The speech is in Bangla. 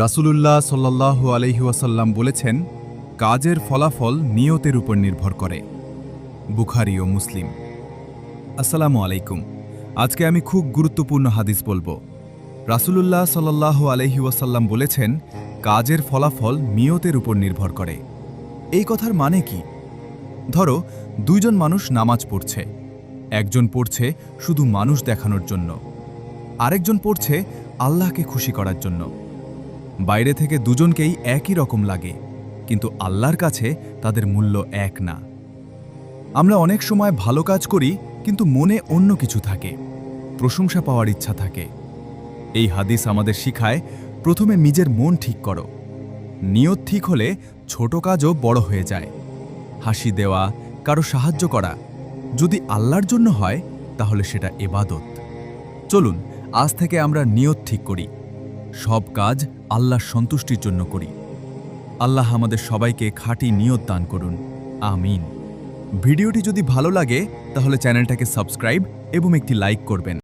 রাসূলুল্লাহ সাল্লাল্লাহু আলাইহি ওয়াসাল্লাম বলেছেন, কাজের ফলাফল নিয়তের উপর নির্ভর করে। বুখারী ও মুসলিম। আসসালামু আলাইকুম। আজকে আমি খুব গুরুত্বপূর্ণ হাদিস বলবো। রাসূলুল্লাহ সাল্লাল্লাহু আলাইহি ওয়াসাল্লাম বলেছেন, কাজের ফলাফল নিয়তের উপর নির্ভর করে। এই কথার মানে কি? ধরো, দুইজন মানুষ নামাজ পড়ছে। একজন পড়ছে শুধু মানুষ দেখানোর জন্য, আরেকজন পড়ছে আল্লাহকে খুশি করার জন্য। বাইরে থেকে দুজনকেই একই রকম লাগে, কিন্তু আল্লাহর কাছে তাদের মূল্য এক না। আমরা অনেক সময় ভালো কাজ করি, কিন্তু মনে অন্য কিছু থাকে, প্রশংসা পাওয়ার ইচ্ছা থাকে। এই হাদিস আমাদের শিখায়, প্রথমে নিজের মন ঠিক করো। নিয়ত ঠিক হলে ছোট কাজও বড় হয়ে যায়। হাসি দেওয়া, কারো সাহায্য করা, যদি আল্লাহর জন্য হয় তাহলে সেটা ইবাদত। চলুন আজ থেকে আমরা নিয়ত ঠিক করি, সব কাজ আল্লাহর সন্তুষ্টির জন্য করি। আল্লাহ আমাদের সবাইকে খাঁটি নিয়ত দান করুন, আমিন। ভিডিওটি যদি ভালো লাগে তাহলে চ্যানেলটাকে সাবস্ক্রাইব এবং একটি লাইক করবেন।